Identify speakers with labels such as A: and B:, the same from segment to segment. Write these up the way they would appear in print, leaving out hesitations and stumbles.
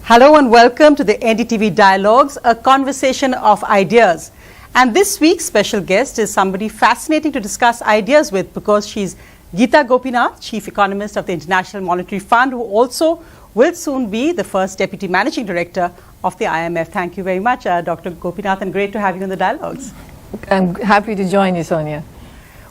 A: Hello and welcome to the NDTV Dialogues, a conversation of ideas. And this week's special guest is somebody fascinating to discuss ideas with because she's Gita Gopinath, Chief Economist of the International Monetary Fund, who also will soon be the first Deputy Managing Director of the IMF. Thank you very much, Dr. Gopinath, and great to have you on the Dialogues.
B: I'm happy to join you, Sonia.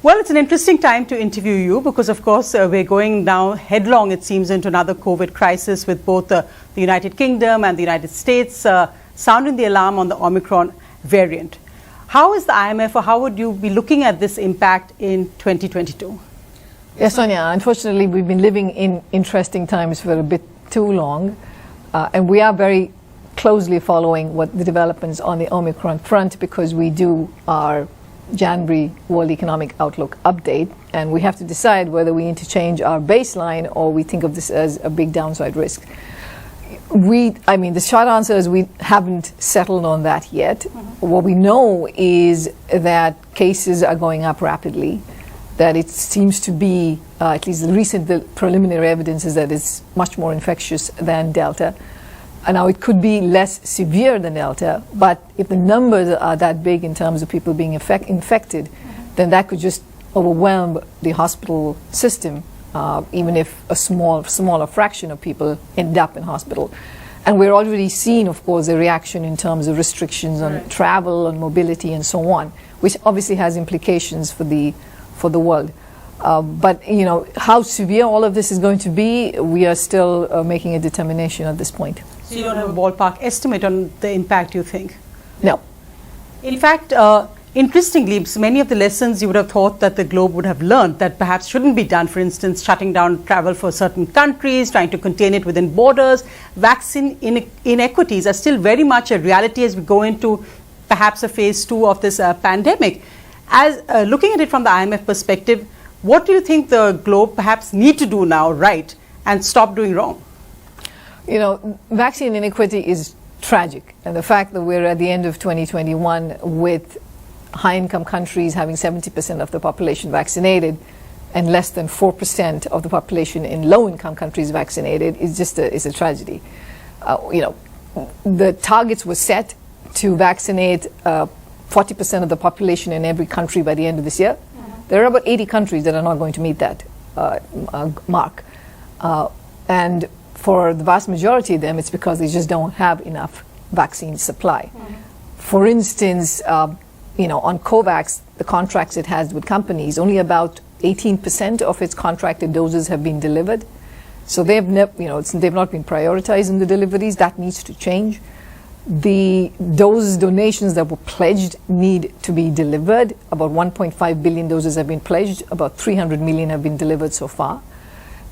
A: Well, it's an interesting time to interview you because, of course, we're going now headlong, it seems, into another COVID crisis with both the United Kingdom and the United States sounding the alarm on the Omicron variant. How is the IMF, or how would you be looking at this impact in 2022?
B: Yes, Sonia, unfortunately, we've been living in interesting times for a bit too long, and we are very closely following what the developments on the Omicron front because we do our January World Economic Outlook update, and we have to decide whether we need to change our baseline or we think of this as a big downside risk. The short answer is we haven't settled on that yet. Mm-hmm. What we know is that cases are going up rapidly, that it seems to be, at least the preliminary evidence is that it's much more infectious than Delta. And now it could be less severe than Delta, but if the numbers are that big in terms of people being infected, then that could just overwhelm the hospital system, even if a smaller fraction of people end up in hospital. And we're already seeing, of course, a reaction in terms of restrictions on travel, on mobility, and so on, which obviously has implications for the world. But you know how severe all of this is going to be, we are still making a determination at this point.
A: So you don't have a ballpark estimate on the impact, you think?
B: No.
A: In fact, interestingly, many of the lessons you would have thought that the globe would have learned that perhaps shouldn't be done, for instance, shutting down travel for certain countries, trying to contain it within borders, vaccine inequities are still very much a reality as we go into perhaps a phase 2 of this pandemic. As looking at it from the IMF perspective, what do you think the globe perhaps need to do now right and stop doing wrong?
B: You know, vaccine inequity is tragic. And the fact that we're at the end of 2021 with high-income countries having 70% of the population vaccinated and less than 4% of the population in low-income countries vaccinated is just is a tragedy. The targets were set to vaccinate 40% of the population in every country by the end of this year. There are about 80 countries that are not going to meet that mark. And for the vast majority of them, it's because they just don't have enough vaccine supply. For instance, on COVAX, the contracts it has with companies, only about 18% of its contracted doses have been delivered. So they've not been prioritized in the deliveries. That needs to change. The donations that were pledged need to be delivered. About 1.5 billion doses have been pledged. About 300 million have been delivered so far.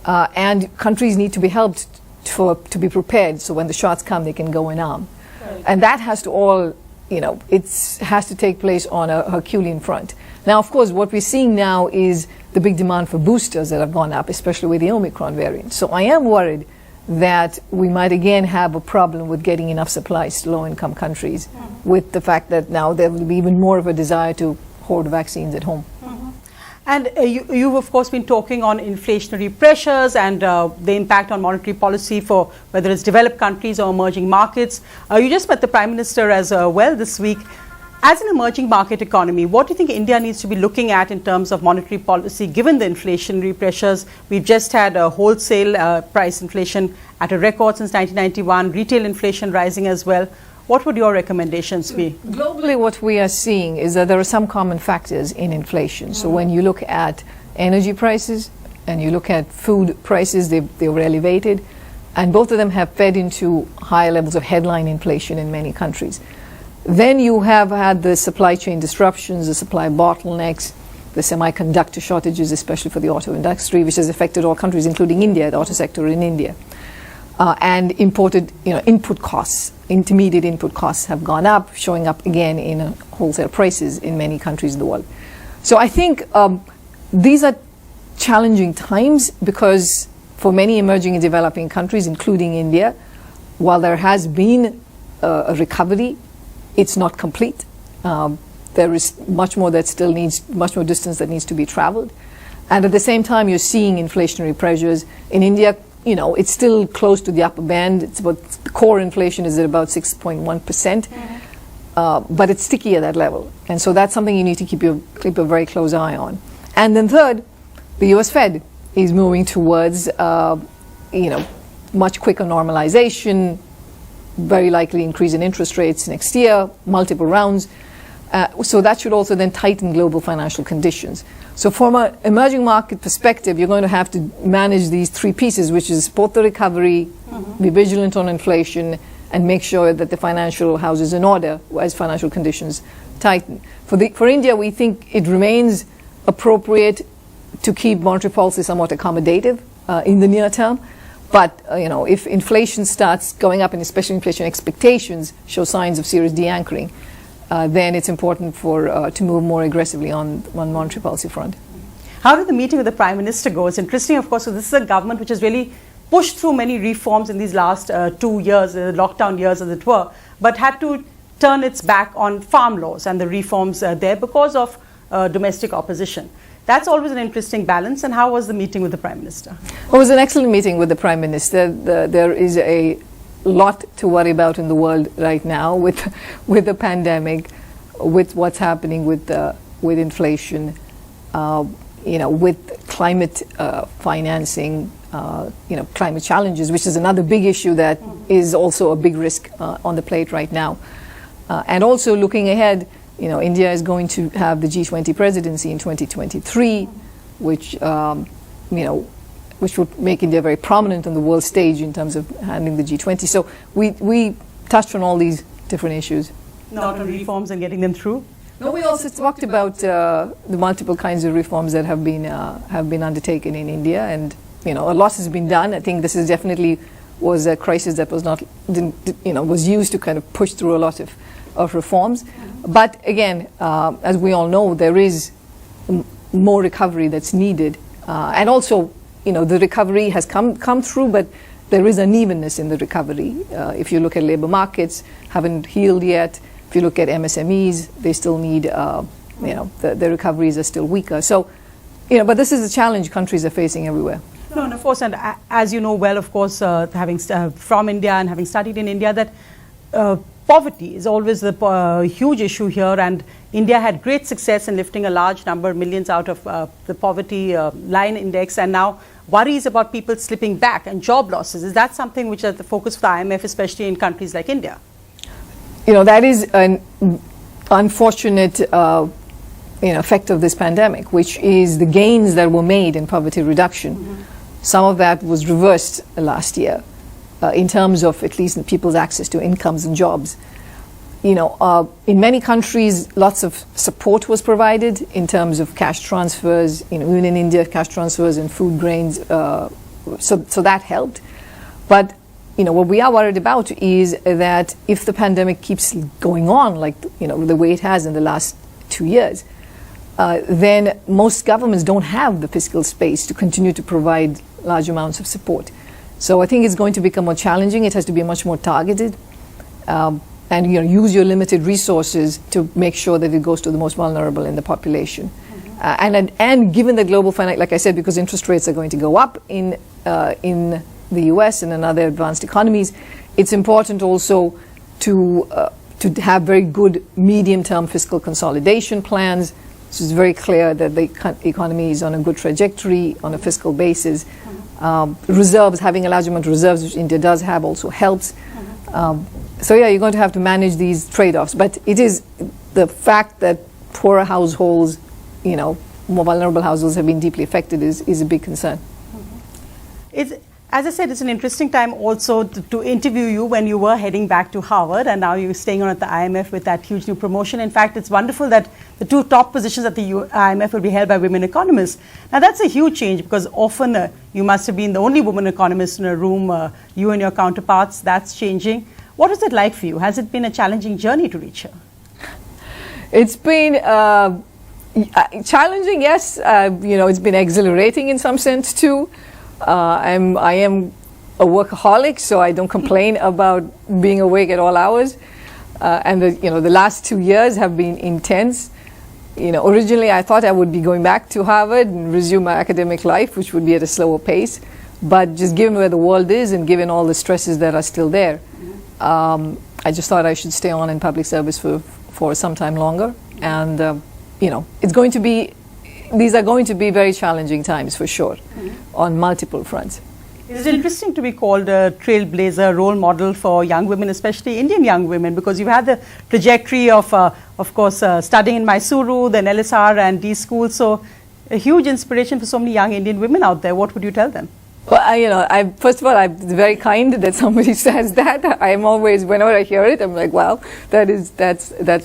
B: And countries need to be helped to be prepared so when the shots come, they can go in arm. Right. And that has to all, it has to take place on a Herculean front. Now, of course, what we're seeing now is the big demand for boosters that have gone up, especially with the Omicron variant. So I am worried that we might again have a problem with getting enough supplies to low-income countries with the fact that now there will be even more of a desire to hoard vaccines at home.
A: And you've, of course, been talking on inflationary pressures and the impact on monetary policy for whether it's developed countries or emerging markets. You just met the Prime Minister as well this week. As an emerging market economy, what do you think India needs to be looking at in terms of monetary policy given the inflationary pressures? We've just had a wholesale price inflation at a record since 1991, retail inflation rising as well. What would your recommendations be?
B: Globally, what we are seeing is that there are some common factors in inflation. So when you look at energy prices and you look at food prices, they were elevated. And both of them have fed into higher levels of headline inflation in many countries. Then you have had the supply chain disruptions, the supply bottlenecks, the semiconductor shortages, especially for the auto industry, which has affected all countries, including India, the auto sector in India. And imported, input costs, intermediate input costs have gone up, showing up again in wholesale prices in many countries in the world. So I think these are challenging times because for many emerging and developing countries, including India, while there has been a recovery, it's not complete. There is much more that still needs, much more distance that needs to be traveled. And at the same time, you're seeing inflationary pressures. In India, it's still close to the upper band. It's about, the core inflation is at about 6.1%, but it's sticky at that level. And so that's something you need to keep a very close eye on. And then third, the US Fed is moving towards, much quicker normalization, very likely increase in interest rates next year, multiple rounds. So that should also then tighten global financial conditions. So from an emerging market perspective, you're going to have to manage these three pieces, which is support the recovery, be vigilant on inflation, and make sure that the financial house is in order as financial conditions tighten. For India, we think it remains appropriate to keep monetary policy somewhat accommodative in the near term. But if inflation starts going up, and especially inflation expectations show signs of serious de-anchoring, then it's important to move more aggressively on monetary policy front.
A: How did the meeting with the Prime Minister go? It's interesting, of course, so this is a government which has really pushed through many reforms in these last 2 years, lockdown years as it were, but had to turn its back on farm laws and the reforms there because of domestic opposition. That's always an interesting balance. And how was the meeting with the Prime Minister?
B: It was an excellent meeting with the Prime Minister. There is a lot to worry about in the world right now with the pandemic, with what's happening with inflation, with climate financing, climate challenges, which is another big issue that is also a big risk on the plate right now. And also looking ahead, India is going to have the G20 presidency in 2023, which would make India very prominent on the world stage in terms of handling the G20. So we touched on all these different issues.
A: Not on reforms and getting them through?
B: No, we also talked about the multiple kinds of reforms that have been undertaken in India, and a lot has been done. I think this is definitely was a crisis that was used to kind of push through a lot of reforms. But again, as we all know, there is more recovery that's needed, and also the recovery has come through, but there is unevenness in the recovery. If you look at labor markets, haven't healed yet. If you look at MSMEs, they still need, the recoveries are still weaker. So, but this is a challenge countries are facing everywhere.
A: No, and of course, and as you know well, of course, having from India and having studied in India, that poverty is always the huge issue here, and India had great success in lifting a large number, millions out of the poverty line index, and now worries about people slipping back and job losses. Is that something which is the focus for the IMF, especially in countries like India?
B: That is an unfortunate effect of this pandemic, which is the gains that were made in poverty reduction. Some of that was reversed last year in terms of at least people's access to incomes and jobs. In many countries, lots of support was provided in terms of cash transfers. Even in India, cash transfers and food grains. So that helped. But what we are worried about is that if the pandemic keeps going on like the way it has in the last 2 years, then most governments don't have the fiscal space to continue to provide large amounts of support. So I think it's going to become more challenging. It has to be much more targeted, and use your limited resources to make sure that it goes to the most vulnerable in the population. And given the global finance, like I said, because interest rates are going to go up in the US and in other advanced economies, it's important also to have very good medium-term fiscal consolidation plans. So it's very clear that the economy is on a good trajectory on a fiscal basis. Reserves, having a large amount of reserves, which India does have, also helps. So you're going to have to manage these trade-offs. But it is the fact that poorer households, more vulnerable households have been deeply affected is a big concern.
A: As I said, it's an interesting time also to interview you when you were heading back to Harvard, and now you're staying on at the IMF with that huge new promotion. In fact, it's wonderful that the two top positions at the IMF will be held by women economists. Now, that's a huge change because often you must have been the only woman economist in a room, you and your counterparts. That's changing. What is it like for you? Has it been a challenging journey to reach here?
B: It's been challenging, yes. It's been exhilarating in some sense too. I am a workaholic, so I don't complain about being awake at all hours. And the last 2 years have been intense. Originally I thought I would be going back to Harvard and resume my academic life, which would be at a slower pace. But just given where the world is and given all the stresses that are still there, I just thought I should stay on in public service for some time longer. And, it's going to be, these are going to be very challenging times for sure, on multiple fronts.
A: It's interesting to be called a trailblazer, role model for young women, especially Indian young women, because you've had the trajectory of course, studying in Mysuru, then LSR and D schools. So a huge inspiration for so many young Indian women out there. What would you tell them?
B: Well, first of all, I'm very kind that somebody says that. I'm always, whenever I hear it, I'm like, wow, that's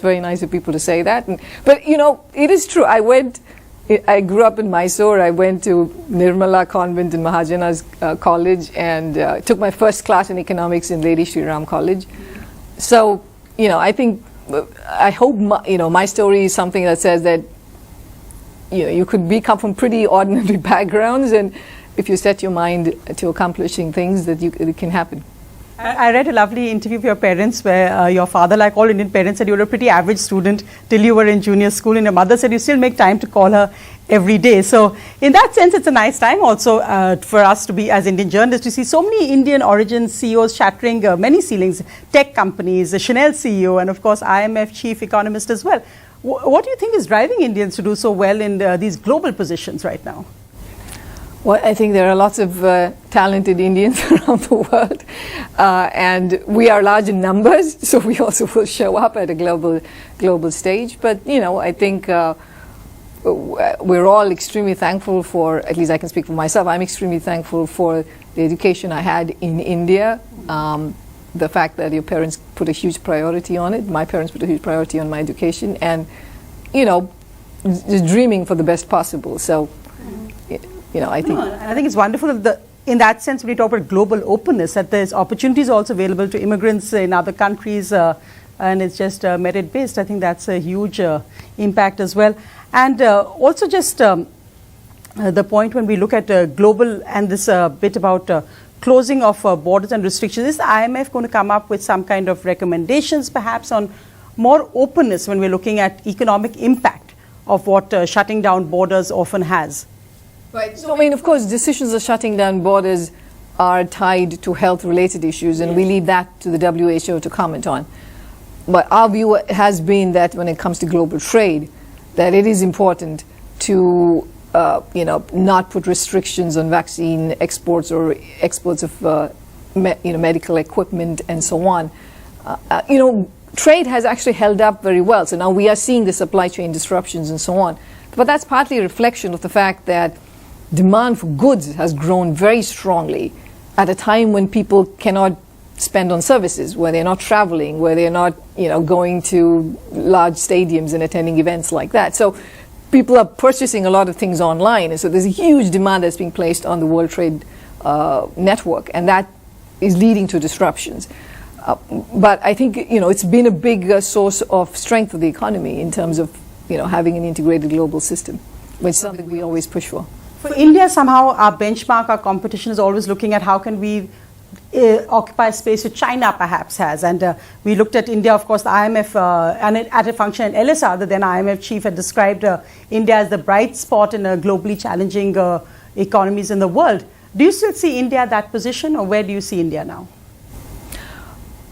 B: very nice of people to say that. But it is true. I grew up in Mysore. I went to Nirmala Convent in Mahajana's college and took my first class in economics in Lady Shri Ram College. So, I hope my story is something that says that you could come from pretty ordinary backgrounds, and if you set your mind to accomplishing things, that it can happen.
A: I read a lovely interview of your parents where your father, like all Indian parents, said you were a pretty average student till you were in junior school, and your mother said you still make time to call her every day. So in that sense, it's a nice time also for us to be, as Indian journalists, to see so many Indian origin CEOs shattering many ceilings, tech companies, the Chanel CEO, and of course IMF chief economist as well. What do you think is driving Indians to do so well in these global positions right now?
B: Well, I think there are lots of talented Indians around the world, and we are large in numbers, so we also will show up at a global stage. But I think we're all extremely thankful for, at least I can speak for myself, I'm extremely thankful for the education I had in India, the fact that your parents put a huge priority on it, my parents put a huge priority on my education, and just dreaming for the best possible. So I think
A: it's wonderful that in that sense, when we talk about global openness, that there's opportunities also available to immigrants in other countries, and it's just merit-based. I think that's a huge impact as well. And also just the point when we look at global and this bit about closing of borders and restrictions, is the IMF going to come up with some kind of recommendations perhaps on more openness when we're looking at economic impact of what shutting down borders often has?
B: Right. So, of course, decisions of shutting down borders are tied to health-related issues, and we leave that to the WHO to comment on. But our view has been that when it comes to global trade, that it is important to, not put restrictions on vaccine exports or exports of, medical equipment and so on. Trade has actually held up very well. So now we are seeing the supply chain disruptions and so on. But that's partly a reflection of the fact that demand for goods has grown very strongly at a time when people cannot spend on services, where they're not traveling, where they're not, going to large stadiums and attending events like that. So people are purchasing a lot of things online, and so there's a huge demand that's being placed on the World Trade Network, and that is leading to disruptions. But I think, it's been a big source of strength of the economy in terms of, having an integrated global system, which is something we always push for.
A: For India, somehow our benchmark, our competition is always looking at how can we occupy space which China perhaps has. And we looked at India, of course, the IMF, and at a function in LSR, the then IMF chief had described India as the bright spot in globally challenging economies in the world. Do you still see India at that position, or where do you see India now?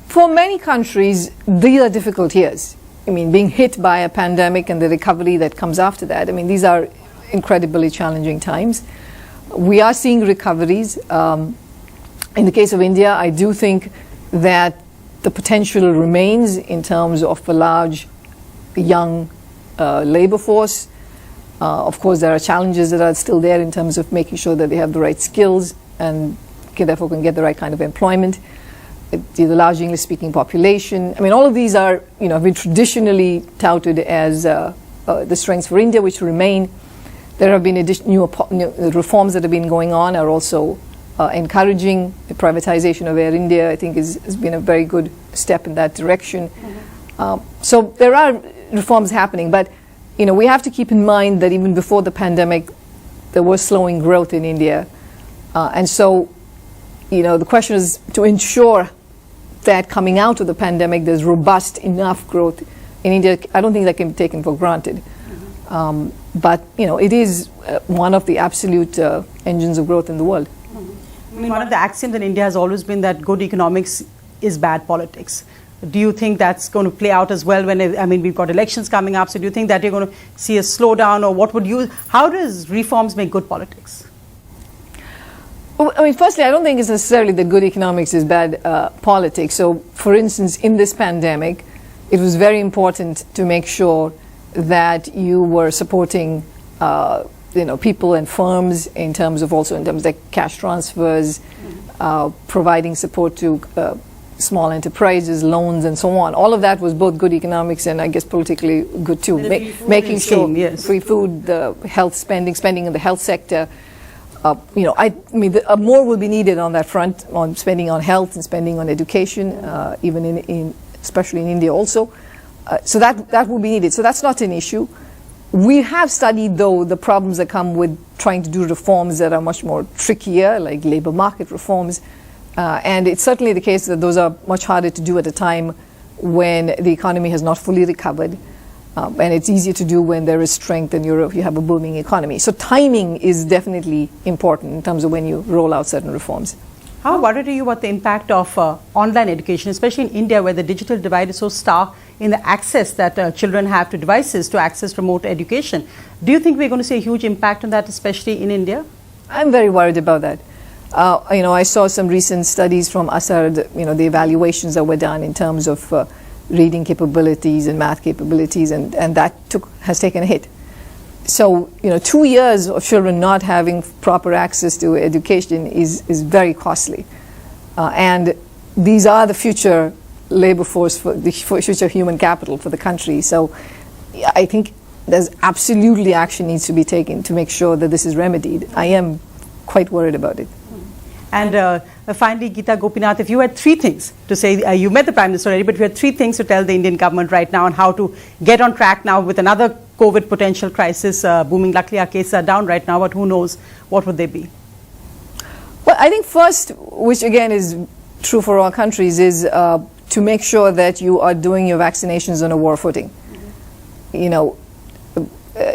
B: For many countries, these are difficult years. Being hit by a pandemic and the recovery that comes after that, these are incredibly challenging times. We are seeing recoveries. In the case of India, I do think that the potential remains in terms of a large, young labor force. Of course, there are challenges that are still there in terms of making sure that they have the right skills and therefore can get the right kind of employment. The large English-speaking population. All of these are, have been traditionally touted as the strengths for India, which remain. There have been new reforms that have been going on, are also encouraging the privatization of Air India. I think has been a very good step in that direction. So there are reforms happening, but we have to keep in mind that even before the pandemic, there was slowing growth in India, and so the question is to ensure that coming out of the pandemic, there's robust enough growth in India. I don't think that can be taken for granted. But, it is one of the absolute engines of growth in the world.
A: I mean, one of the axioms in India has always been that good economics is bad politics. Do you think that's going to play out as well when, I mean, we've got elections coming up, so do you think that you're going to see a slowdown, or how does reforms make good politics?
B: Well, I mean, firstly, I don't think it's necessarily that good economics is bad politics. So, for instance, in this pandemic, it was very important to make sure that you were supporting people and firms in terms of like cash transfers, providing support to small enterprises, loans, and so on. All of that was both good economics and I guess politically good too. Making sure free food, the health spending in the health sector. More will be needed on that front, on spending on health and spending on education, even especially in India also. So that will be needed. So that's not an issue. We have studied, though, the problems that come with trying to do reforms that are much more trickier, like labor market reforms. And it's certainly the case that those are much harder to do at a time when the economy has not fully recovered. And it's easier to do when there is strength and you have a booming economy. So timing is definitely important in terms of when you roll out certain reforms.
A: How worried are you about the impact of online education, especially in India, where the digital divide is so stark in the access that children have to devices to access remote education? Do you think we're going to see a huge impact on that, especially in India?
B: I'm very worried about that. I saw some recent studies from ASAR, the evaluations that were done in terms of reading capabilities and math capabilities, and that has taken a hit. So, 2 years of children not having proper access to education is very costly. And these are the future labor force, for the future human capital for the country. So I think there's absolutely action needs to be taken to make sure that this is remedied. I am quite worried about it.
A: And finally, Gita Gopinath, if you had three things to say, you met the Prime Minister already, but if you had three things to tell the Indian government right now on how to get on track now with another COVID potential crisis booming. Luckily, our cases are down right now, but who knows, what would they be?
B: Well, I think first, which again is true for all countries, is to make sure that you are doing your vaccinations on a war footing.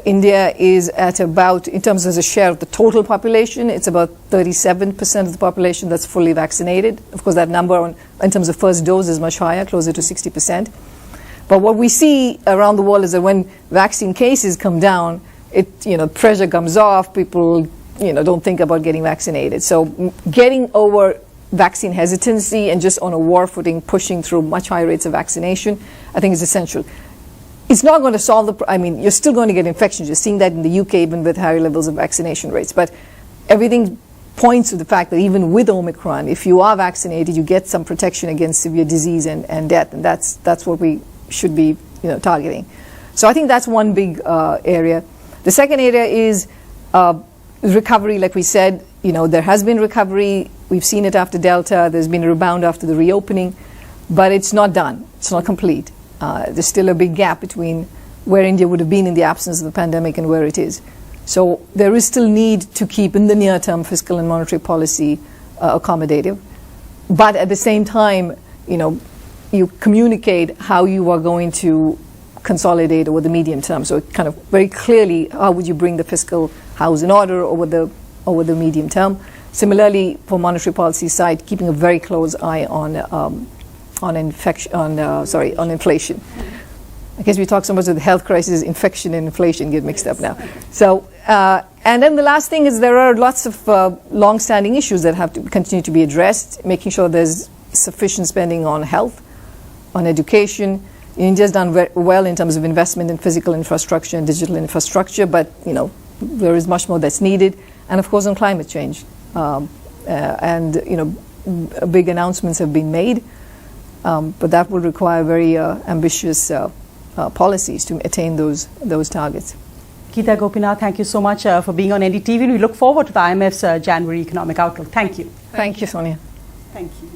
B: India is at about, in terms of the share of the total population, it's about 37% of the population that's fully vaccinated. Of course, that number in terms of first dose is much higher, closer to 60%. But what we see around the world is that when vaccine cases come down, pressure comes off, people, don't think about getting vaccinated. So getting over vaccine hesitancy and just on a war footing, pushing through much higher rates of vaccination, I think is essential. It's not going to solve you're still going to get infections. You're seeing that in the UK, even with higher levels of vaccination rates. But everything points to the fact that even with Omicron, if you are vaccinated, you get some protection against severe disease and death. And that's what we should be targeting. So I think that's one big area. The second area is recovery. Like we said, there has been recovery. We've seen it after Delta. There's been a rebound after the reopening. But it's not done. It's not complete. There's still a big gap between where India would have been in the absence of the pandemic and where it is. So there is still need to keep in the near term fiscal and monetary policy accommodative. But at the same time, you communicate how you are going to consolidate over the medium term. So kind of very clearly, how would you bring the fiscal house in order over the medium term? Similarly, for monetary policy side, keeping a very close eye on inflation. I guess we talk so much of the health crisis, infection and inflation get mixed up now. So, and then the last thing is there are lots of long-standing issues that have to continue to be addressed, making sure there's sufficient spending on health, on education. India's done very well in terms of investment in physical infrastructure and digital infrastructure, but there is much more that's needed. And of course on climate change. Big announcements have been made. But that will require very ambitious policies to attain those targets.
A: Gita Gopinath, thank you so much for being on NDTV. We look forward to the IMF's January economic outlook. Thank you.
B: Thank you, Sonia.
A: Thank you.